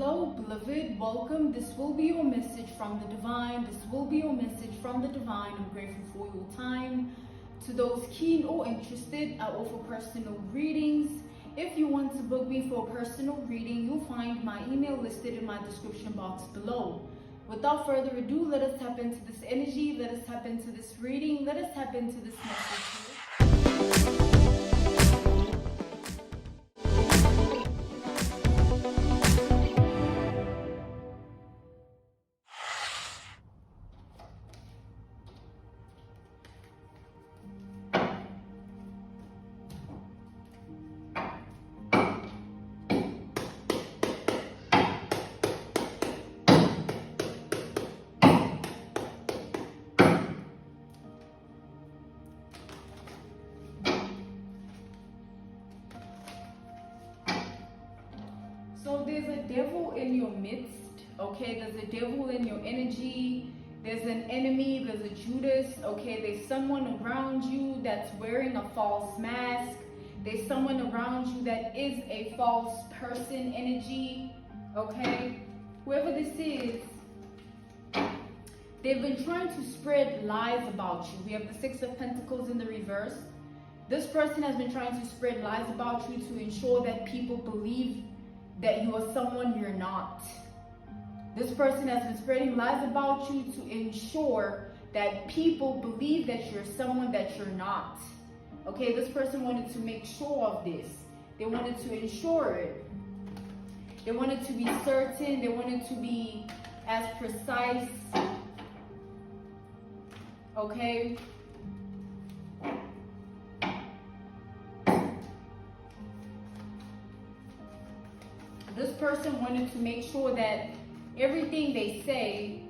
Hello, beloved. Welcome. This will be your message from the divine. This will be your message from the divine. I'm grateful for your time. To those keen or interested, I offer personal readings. If you want to book me for a personal reading, you'll find my email listed in my description box below. Without further ado, let us tap into this energy. Let us tap into this reading. Let us tap into this message. So there's a devil in your midst, okay? There's a devil in your energy. There's an enemy, there's a Judas, okay? There's someone around you that's wearing a false mask. There's someone around you that is a false person energy, okay? Whoever this is, they've been trying to spread lies about you. We have the Six of Pentacles in the reverse. This person has been trying to spread lies about you to ensure that people believe that you are someone you're not. This person has been spreading lies about you to ensure that people believe that you're someone that you're not. Okay, this person wanted to make sure of this. They wanted to ensure it. They wanted to be certain. They wanted to be as precise. Okay. This person wanted to make sure that everything they say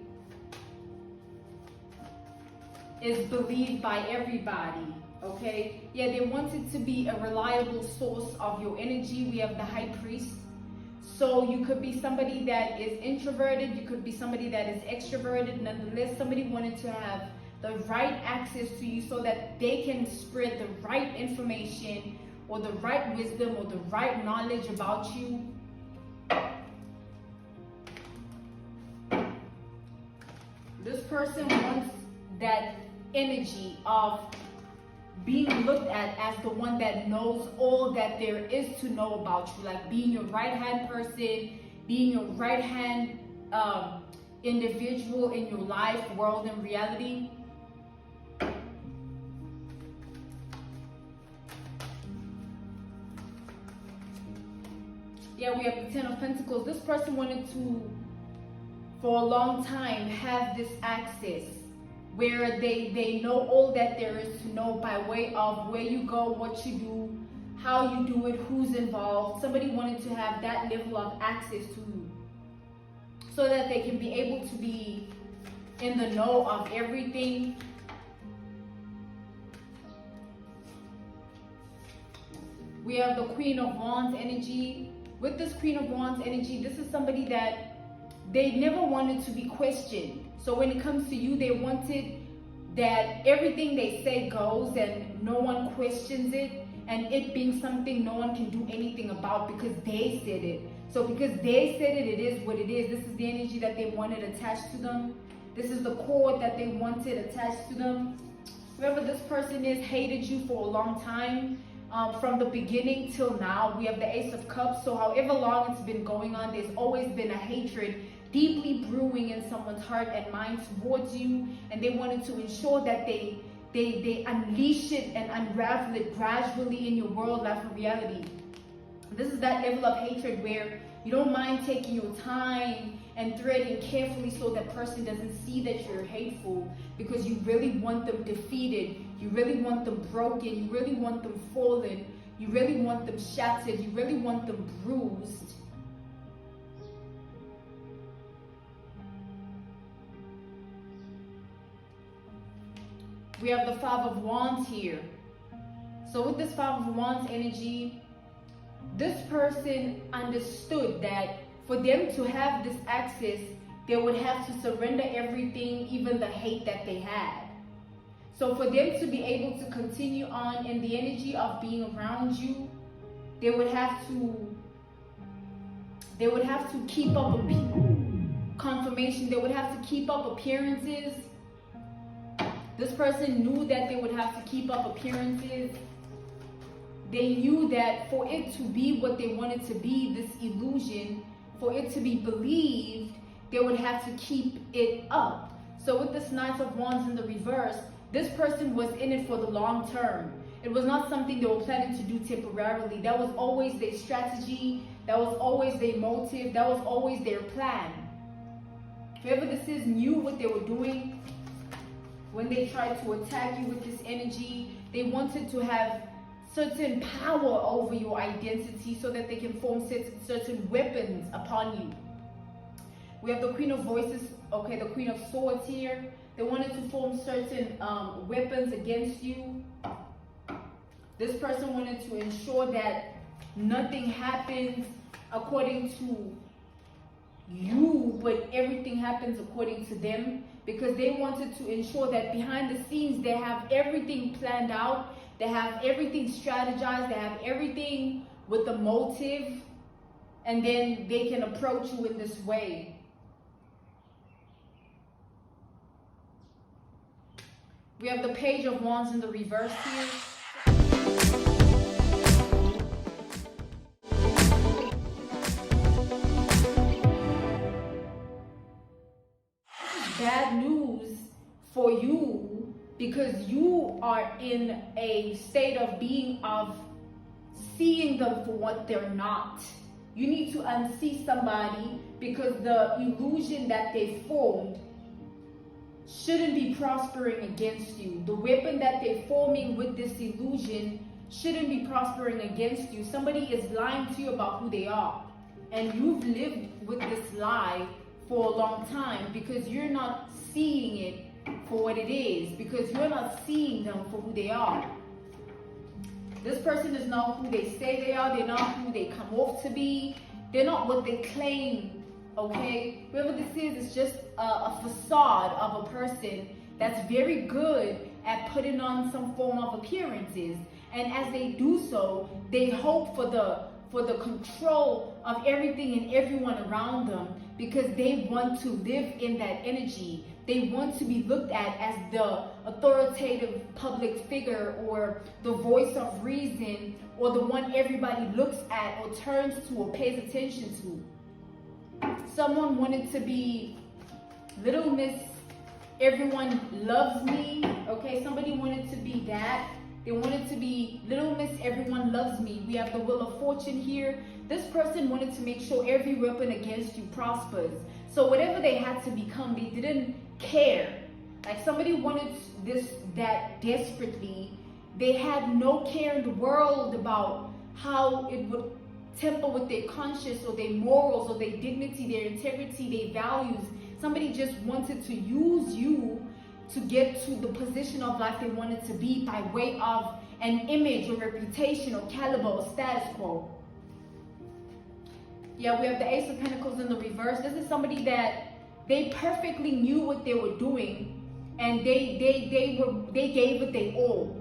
is believed by everybody, okay? Yeah, they wanted to be a reliable source of your energy. We have the High Priest. So you could be somebody that is introverted. You could be somebody that is extroverted. Nonetheless, somebody wanted to have the right access to you so that they can spread the right information or the right wisdom or the right knowledge about you. This person wants that energy of being looked at as the one that knows all that there is to know about you, like being your right-hand person, being your right-hand individual in your life, world, and reality. Yeah, we have the Ten of Pentacles. This person wanted to, for a long time, have this access where they know all that there is to know by way of where you go, what you do, how you do it, who's involved. Somebody wanted to have that level of access to you so that they can be able to be in the know of everything. We have the Queen of Wands energy. With this Queen of Wands energy, this is somebody that they never wanted to be questioned. So when it comes to you, they wanted that everything they say goes and no one questions it, and it being something no one can do anything about because they said it. So because they said it, it is what it is. This is the energy that they wanted attached to them. This is the cord that they wanted attached to them. Whoever this person is hated you for a long time. From the beginning till now. We have the Ace of Cups. So however long it's been going on, there's always been a hatred deeply brewing in someone's heart and mind towards you, and they wanted to ensure that they unleash it and unravel it gradually in your world, life, and reality. This is that level of hatred where you don't mind taking your time and threading carefully so that person doesn't see that you're hateful, because you really want them defeated, you really want them broken, you really want them fallen, you really want them shattered, you really want them bruised. We have the Five of Wands here. So with this Five of Wands energy, this person understood that for them to have this access, they would have to surrender everything, even the hate that they had. So for them to be able to continue on in the energy of being around you, they would have to They would have to keep up confirmation. They would have to keep up appearances. This person knew that they would have to keep up appearances. They knew that for it to be what they wanted to be, this illusion, for it to be believed, they would have to keep it up. So with this Knight of Wands in the reverse, this person was in it for the long term. It was not something they were planning to do temporarily. That was always their strategy. That was always their motive. That was always their plan. Whoever this is knew what they were doing when they tried to attack you with this energy. They wanted to have certain power over your identity so that they can form certain weapons upon you. We have the Queen of Voices, okay, the Queen of Swords here. They wanted to form certain weapons against you. This person wanted to ensure that nothing happens according to you, but everything happens according to them, because they wanted to ensure that behind the scenes they have everything planned out, they have everything strategized, they have everything with a motive, and then they can approach you in this way. We have the Page of Wands in the reverse here. Bad news for you, because you are in a state of being of seeing them for what they're not. You need to unsee somebody because the illusion that they formed shouldn't be prospering against you. The weapon that they're forming with this illusion shouldn't be prospering against you. Somebody is lying to you about who they are, and you've lived with this lie for a long time because you're not seeing it for what it is, because you're not seeing them for who they are. This person is not who they say they are. They're not who they come off to be. They're not what they claim, okay? Whoever this is just a facade of a person that's very good at putting on some form of appearances. And as they do so, they hope for the control of everything and everyone around them, because they want to live in that energy. They want to be looked at as the authoritative public figure, or the voice of reason, or the one everybody looks at or turns to or pays attention to. Someone wanted to be Little Miss Everyone Loves Me, okay? Somebody wanted to be that. They wanted to be Little Miss Everyone Loves Me. We have the Wheel of Fortune here. This person wanted to make sure every weapon against you prospers. So whatever they had to become, they didn't care. Like, somebody wanted that desperately. They had no care in the world about how it would temper with their conscience or their morals or their dignity, their integrity, their values. Somebody just wanted to use you to get to the position of life they wanted to be by way of an image or reputation or caliber or status quo. Yeah, we have the Ace of Pentacles in the reverse. This is somebody that they perfectly knew what they were doing, and they gave it their all.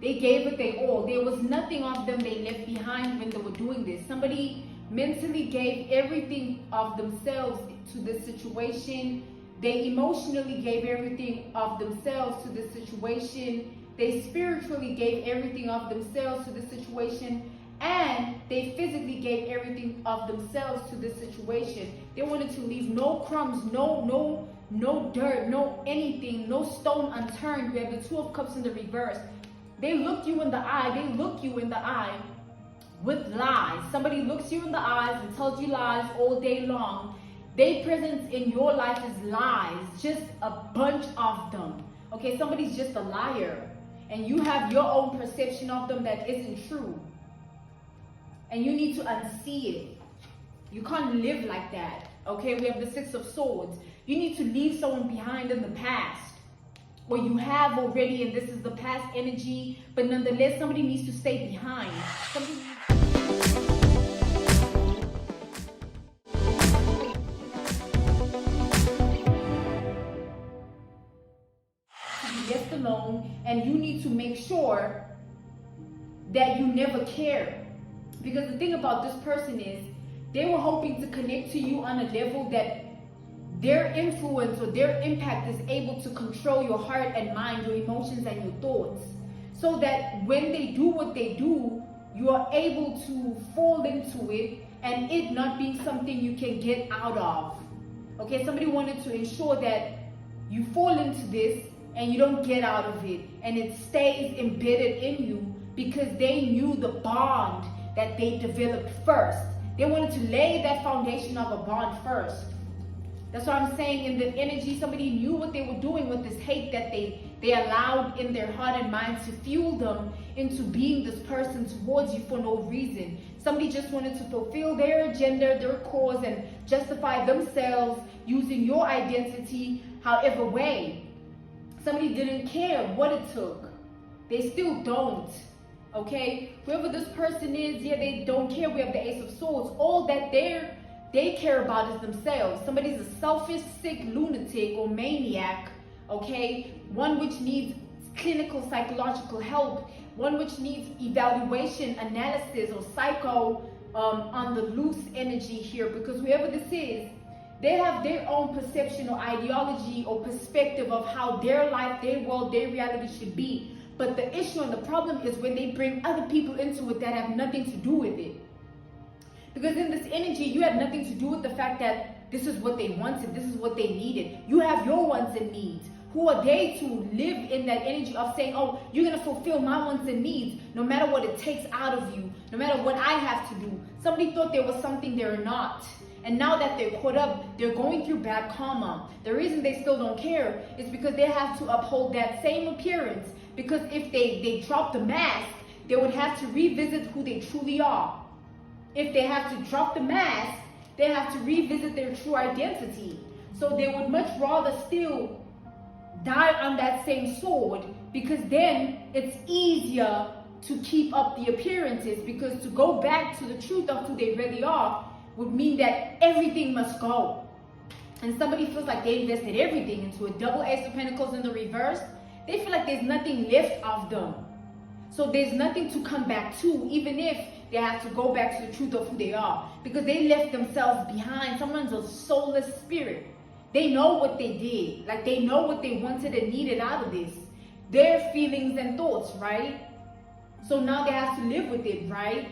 They gave it their all. There was nothing of them they left behind when they were doing this. Somebody mentally gave everything of themselves to this situation. They emotionally gave everything of themselves to this situation. They spiritually gave everything of themselves to this situation. And they physically gave everything of themselves to this situation. They wanted to leave no crumbs, no dirt, no anything, no stone unturned. We have the Two of Cups in the reverse. They look you in the eye. They look you in the eye with lies. Somebody looks you in the eyes and tells you lies all day long. Their presence in your life is lies, just a bunch of them. Okay, somebody's just a liar, and you have your own perception of them that isn't true. And you need to unsee it. You can't live like that. Okay, we have the Six of Swords. You need to leave someone behind in the past, or you have already, and this is the past energy, but nonetheless, somebody needs to stay behind. Somebody left alone, and you need to make sure that you never care. Because the thing about this person is, They were hoping to connect to you on a level that their influence or their impact is able to control your heart and mind, your emotions and your thoughts. So that when they do what they do, you are able to fall into it and it not being something you can get out of. Okay, somebody wanted to ensure that you fall into this and you don't get out of it, and it stays embedded in you because they knew the bond that they developed first. They wanted to lay that foundation of a bond first. That's what I'm saying. In the energy, somebody knew what they were doing with this hate that they allowed in their heart and mind to fuel them into being this person towards you for no reason. Somebody just wanted to fulfill their agenda, their cause, and justify themselves using your identity however way. Somebody didn't care what it took. They still don't. Okay? Whoever this person is, yeah, they don't care. We have the Ace of Swords. All that they care about is themselves. Somebody's a selfish, sick lunatic or maniac, okay? One which needs clinical psychological help, one which needs evaluation, analysis, or psycho on the loose energy here, because whoever this is, they have their own perception or ideology or perspective of how their life, their world, their reality should be. But the issue and the problem is when they bring other people into it that have nothing to do with it. Because in this energy, you have nothing to do with the fact that this is what they wanted, this is what they needed. You have your wants and needs. Who are they to live in that energy of saying, oh, you're going to fulfill my wants and needs no matter what it takes out of you, no matter what I have to do. Somebody thought there was something they're not. And now that they're caught up, they're going through bad karma. The reason they still don't care is because they have to uphold that same appearance. Because if they drop the mask, they would have to revisit who they truly are. If they have to drop the mask, they have to revisit their true identity. So they would much rather still die on that same sword, because then it's easier to keep up the appearances, because to go back to the truth of who they really are would mean that everything must go. And somebody feels like they invested everything into a double Ace of Pentacles in the reverse. They feel like there's nothing left of them. So there's nothing to come back to, even if they have to go back to the truth of who they are, because they left themselves behind. Someone's a soulless spirit. They know what they did. Like, they know what they wanted and needed out of this. Their feelings and thoughts, right? So now they have to live with it, right?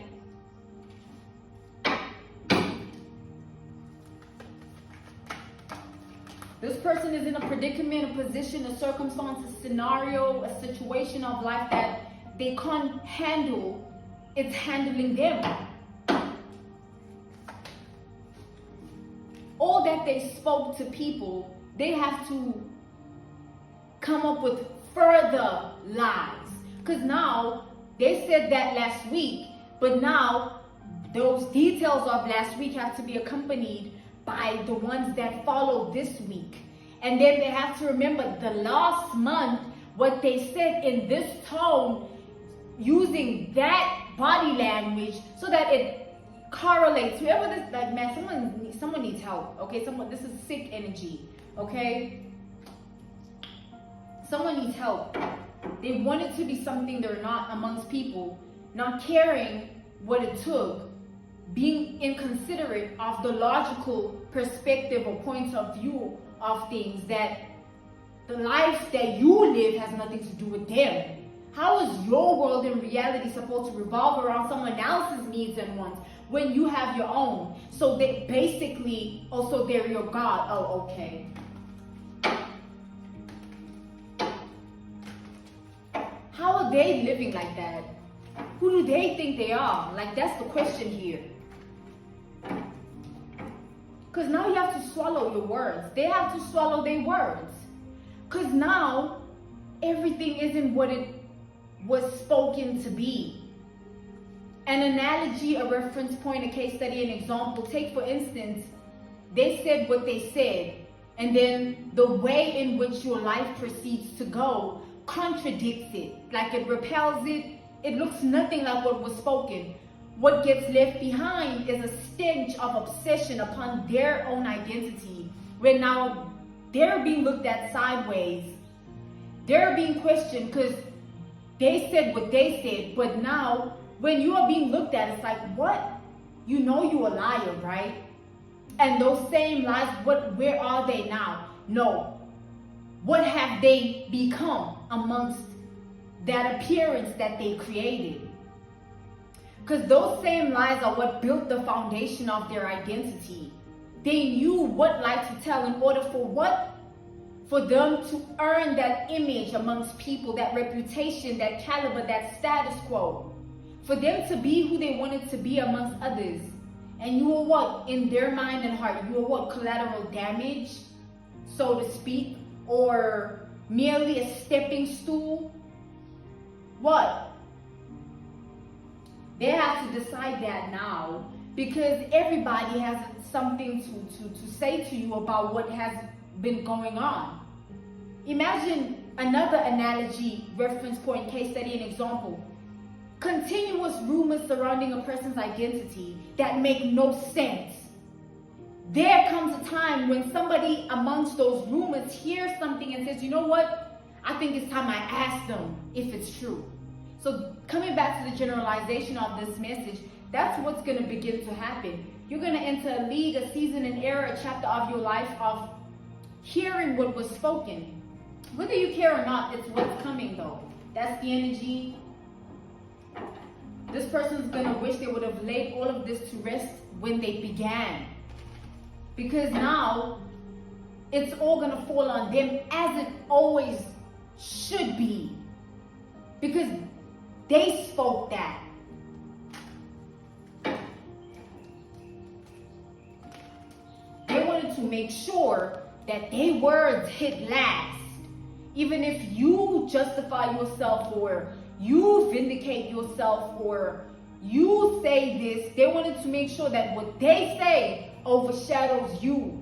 This person is in a predicament, a position, a circumstance, a scenario, a situation of life that they can't handle. It's handling them. All that they spoke to people, they have to come up with further lies. Because now, they said that last week, but now those details of last week have to be accompanied by the ones that follow this week. And then they have to remember the last month, what they said in this tone, using that body language so that it correlates. Whoever this, like, man, someone needs help, okay? This is sick energy, okay? Someone needs help. They want it to be something they're not amongst people, not caring what it took, being inconsiderate of the logical perspective or points of view of things, that the life that you live has nothing to do with them. How is your world in reality supposed to revolve around someone else's needs and wants when you have your own? So they basically, also they're your God. Oh, okay. How are they living like that? Who do they think they are? Like, that's the question here. Because now you have to swallow your words. They have to swallow their words. Because now everything isn't what it was spoken to be. An analogy, a reference point, a case study, an example. Take, for instance, they said what they said, and then the way in which your life proceeds to go contradicts it. Like, it repels it. It looks nothing like what was spoken. What gets left behind is a stench of obsession upon their own identity, where now they're being looked at sideways. They're being questioned because they said what they said, but now when you are being looked at, it's like, what? you know you're a liar, right? And those same lies, where are they now? No. What have they become amongst that appearance that they created? Because those same lies are what built the foundation of their identity. They knew what lie to tell in order for what? For them to earn that image amongst people, that reputation, that caliber, that status quo. For them to be who they wanted to be amongst others. And you were what? In their mind and heart, you were what? Collateral damage, so to speak, or merely a stepping stool. What? They have to decide that now, because everybody has something to say to you about what has been going on. Imagine another analogy, reference point, case study, and example. Continuous rumors surrounding a person's identity that make no sense. There comes a time when somebody amongst those rumors hears something and says, you know what? I think it's time I ask them if it's true. So coming back to the generalization of this message, that's what's going to begin to happen. You're going to enter a league, a season, an era, a chapter of your life of hearing what was spoken. Whether you care or not, it's what's coming though. That's the energy. This person's going to wish they would have laid all of this to rest when they began. Because now, it's all going to fall on them as it always should be. Because they spoke that. They wanted to make sure that their words hit last. Even if you justify yourself or you vindicate yourself or you say this, they wanted to make sure that what they say overshadows you.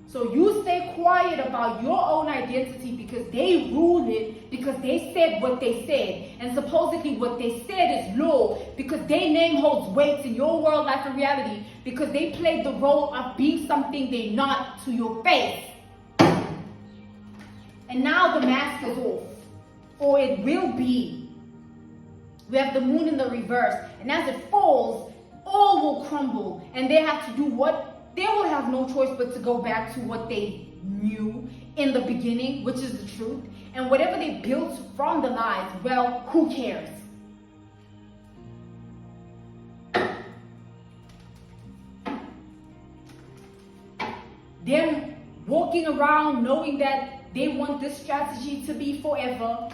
So you stay quiet about your own identity because they ruled it, because they said what they said. And supposedly what they said is law because their name holds weight in your world, life, and reality because they played the role of being something they're not to your face. And now the mask is off, or it will be. We have the moon in the reverse, and as it falls, all will crumble, and they have to do what? They will have no choice but to go back to what they knew in the beginning, which is the truth. And whatever they built from the lies, well, who cares? Them walking around knowing that they want this strategy to be forever.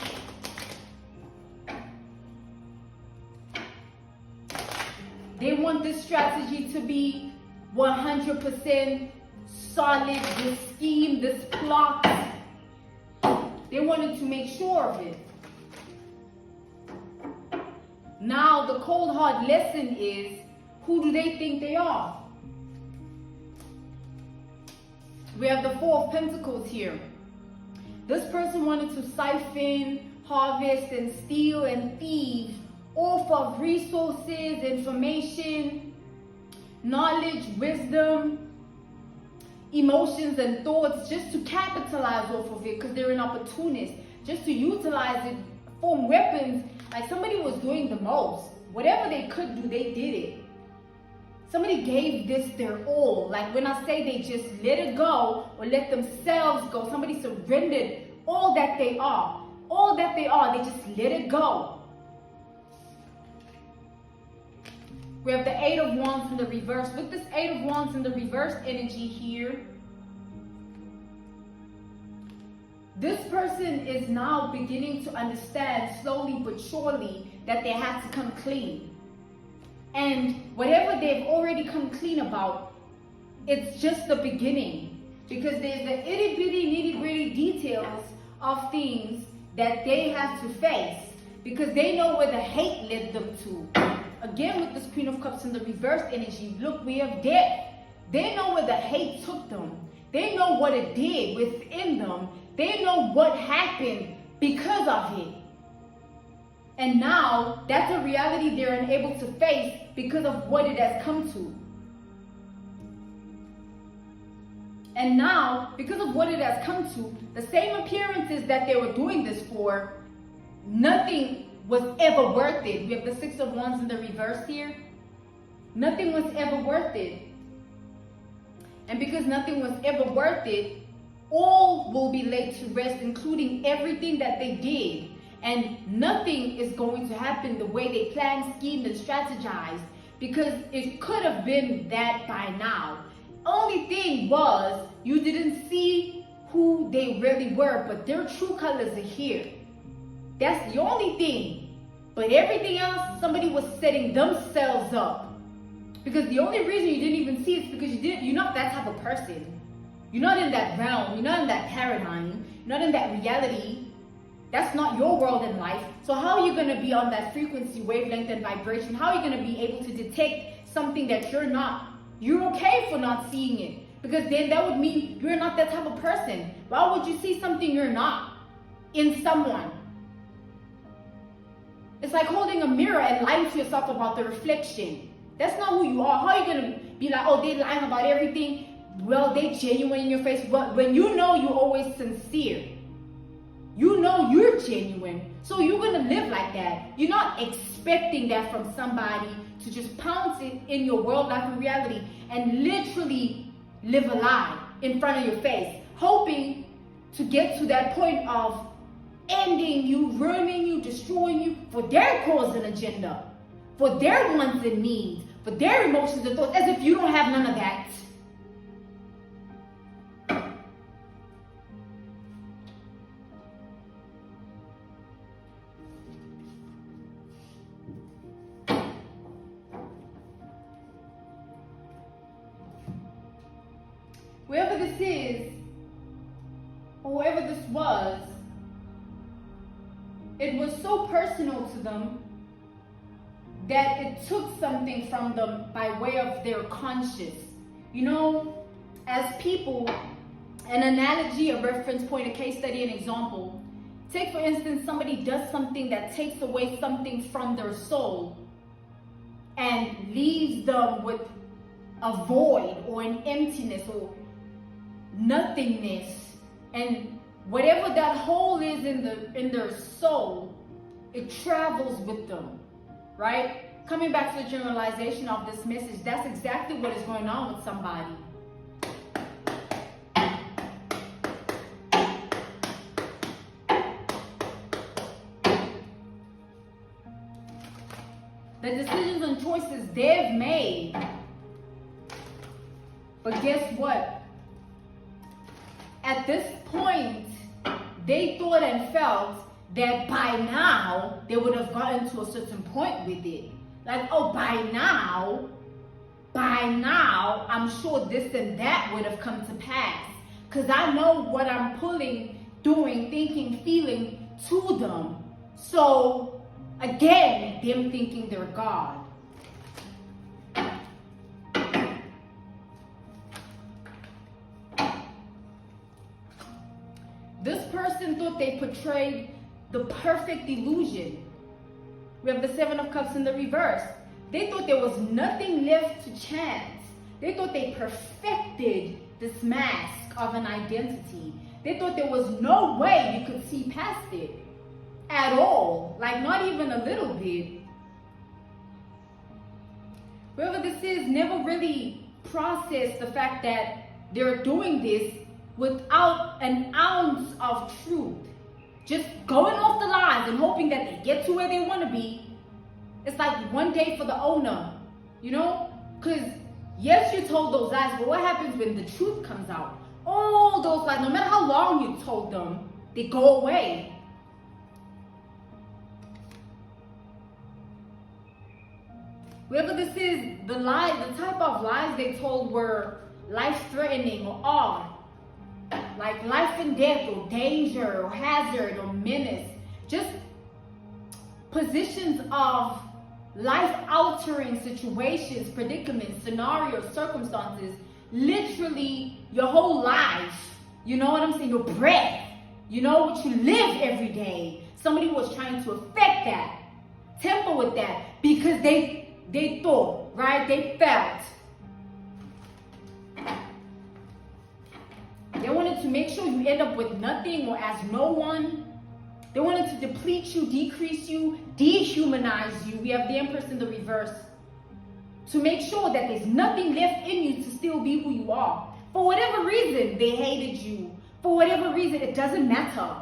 They want this strategy to be 100% solid, this scheme, this plot. They wanted to make sure of it. Now the cold hard lesson is, who do they think they are? We have the Four of Pentacles here. This person wanted to siphon, harvest, and steal and thieve off of resources, information, knowledge, wisdom, emotions, and thoughts, just to capitalize off of it because they're an opportunist, just to utilize it, form weapons. Like somebody was doing the most. Whatever they could do, they did it. Somebody gave this their all. Like when I say they just let it go or let themselves go, somebody surrendered all that they are. All that they are, they just let it go. We have the Eight of Wands in the reverse. With this Eight of Wands in the reverse energy here, this person is now beginning to understand slowly but surely that they have to come clean. And whatever they've already come clean about, it's just the beginning. Because there's the itty bitty nitty gritty details of things that they have to face. Because they know where the hate led them to. Again, with this Queen of Cups in the reverse energy, look, we have death. They know where the hate took them. They know what it did within them. They know what happened because of it. And now, that's a reality they're unable to face because of what it has come to. And now, because of what it has come to, the same appearances that they were doing this for, nothing was ever worth it. We have the Six of Wands in the reverse here. nothing was ever worth it. And because nothing was ever worth it, all will be laid to rest, including everything that they did. And nothing is going to happen the way they planned, schemed, and strategized, because it could have been that by now. Only thing was, you didn't see who they really were, but their true colors are here. That's the only thing. But everything else, somebody was setting themselves up. Because the only reason you didn't even see it is because you're not that type of person. You're not in that realm. You're not in that paradigm. You're not in that reality. That's not your world in life. So how are you going to be on that frequency, wavelength, and vibration? How are you going to be able to detect something that you're not? You're okay for not seeing it. Because then that would mean you're not that type of person. Why would you see something you're not in someone? It's like holding a mirror and lying to yourself about the reflection. That's not who you are. How are you going to be like, oh, they're lying about everything? Well, they genuine in your face. Well, when you know you're always sincere. You know you're genuine. So you're going to live like that. You're not expecting that from somebody to just pounce it in your world, life, and reality and literally live a lie in front of your face, hoping to get to that point of ending you, ruining you, destroying you for their cause and agenda, for their wants and needs, for their emotions and thoughts, as if you don't have none of that. Whoever this is, or whoever this was, it was so personal to them that it took something from them by way of their conscious. You know, as people, an analogy, a reference point, a case study, an example. Take, for instance, somebody does something that takes away something from their soul and leaves them with a void or an emptiness or nothingness, and whatever that hole is in their soul, it travels with them, right? Coming back to the generalization of this message, that's exactly what is going on with somebody. The decisions and choices they've made, but guess what? At this point, they thought and felt that by now, they would have gotten to a certain point with it. Like, oh, by now, I'm sure this and that would have come to pass. Because I know what I'm pulling, doing, thinking, feeling to them. So, again, them thinking they're God. This person thought they portrayed the perfect illusion. We have the Seven of Cups in the reverse. They thought there was nothing left to chance. They thought they perfected this mask of an identity. They thought there was no way you could see past it at all. Like, not even a little bit. Whoever this is never really processed the fact that they're doing this without an ounce of truth. Just going off the lines and hoping that they get to where they want to be. It's like one day for the owner, you know? Because yes, you told those lies, but what happens when the truth comes out? All those lies, no matter how long you told them, they go away. Whoever this is, the type of lies they told were life-threatening or odd. Like life and death or danger or hazard or menace. Just positions of life-altering situations, predicaments, scenarios, circumstances. Literally your whole life. You know what I'm saying? Your breath. You know what you live every day. Somebody was trying to affect that. Temper with that. Because they thought, right? They felt. They wanted to make sure you end up with nothing or as no one. They wanted to deplete you, decrease you, dehumanize you. We have the Empress in the reverse. to make sure that there's nothing left in you to still be who you are. For whatever reason, they hated you. For whatever reason, it doesn't matter.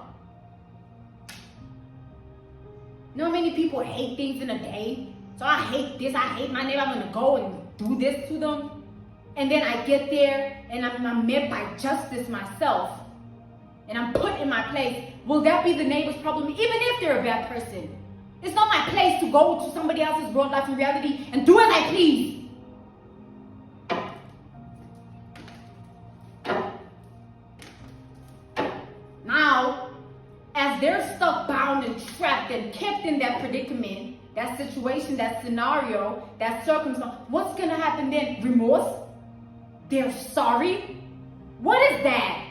You know how many people hate things in a day? So I hate this, I hate my neighbor, I'm gonna go and do this to them. And then I get there and I'm met by justice myself. And I'm put in my place. Will that be the neighbor's problem, even if they're a bad person? It's not my place to go to somebody else's world, life, and reality and do as I please. Now, as they're stuck, bound, and trapped and kept in that predicament, that situation, that scenario, that circumstance, what's gonna happen then? Remorse? They're sorry? What is that?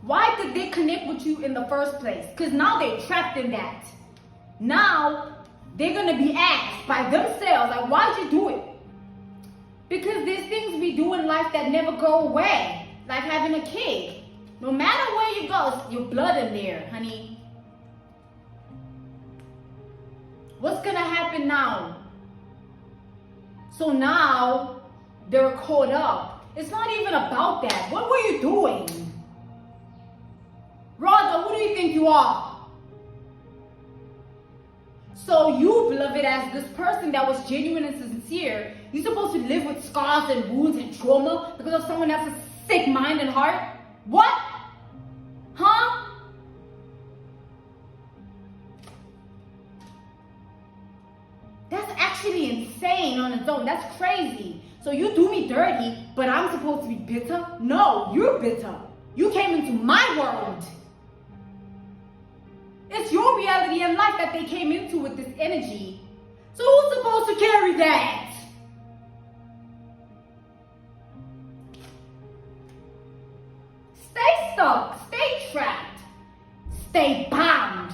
Why did they connect with you in the first place? Because now they're trapped in that. Now, they're gonna be asked by themselves, like, why'd you do it? Because there's things we do in life that never go away. Like having a kid. No matter where you go, your blood in there, honey. What's gonna happen now? So now, they're caught up. It's not even about that. What were you doing? Rather, who do you think you are? So you, beloved, as this person that was genuine and sincere, you're supposed to live with scars and wounds and trauma because of someone else's sick mind and heart? What? Huh? That's actually insane on its own. That's crazy. So you do me dirty, but I'm supposed to be bitter? No, you're bitter. You came into my world. It's your reality and life that they came into with this energy. So who's supposed to carry that? Stay stuck, stay trapped, stay bound.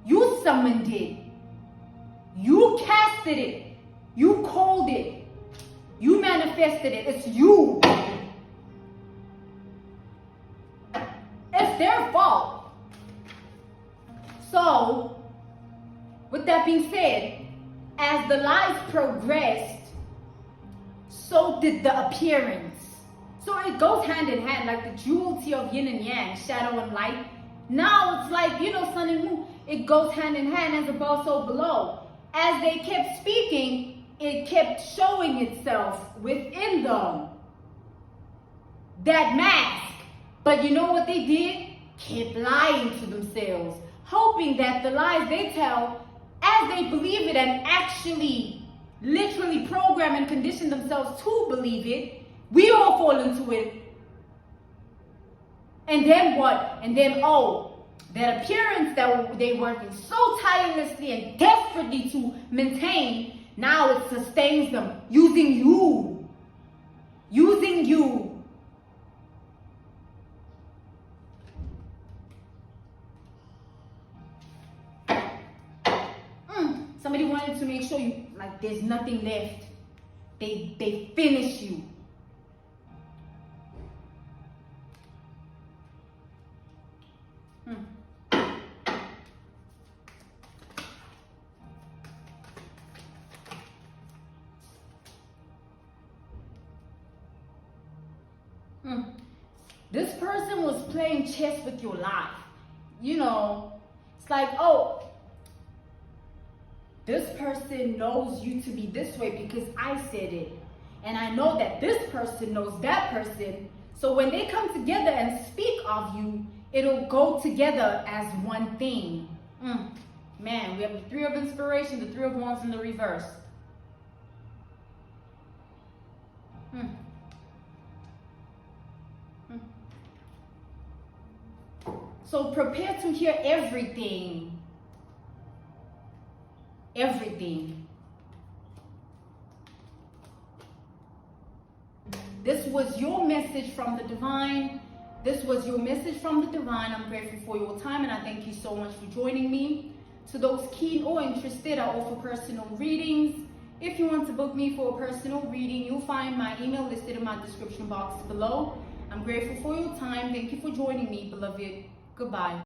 You summoned it. You casted it. You called it. You manifested it. It's you. It's their fault. So, with that being said, as the lies progressed, so did the appearance. So it goes hand in hand, like the duality of yin and yang, shadow and light. Now it's like, sun and moon. It goes hand in hand, as above, so below. As they kept speaking, it kept showing itself within them. That mask. But you know what they did? Kept lying to themselves, hoping that the lies they tell, as they believe it and actually literally program and condition themselves to believe it, we all fall into it. And then what? And then, that appearance that they working so tirelessly and desperately to maintain, now it sustains them using you. Using you. Somebody wanted to make sure you, like, there's nothing left. They finish you. This person was playing chess with your life. It's like, this person knows you to be this way because I said it. And I know that this person knows that person. So when they come together and speak of you, it'll go together as one thing. Man, we have the Three of Inspiration, the Three of Wands in the reverse. So prepare to hear everything. Everything. This was your message from the divine. This was your message from the divine. I'm grateful for your time and I thank you so much for joining me. To those keen or interested, I offer personal readings. If you want to book me for a personal reading, you'll find my email listed in my description box below. I'm grateful for your time. Thank you for joining me, beloved. Goodbye.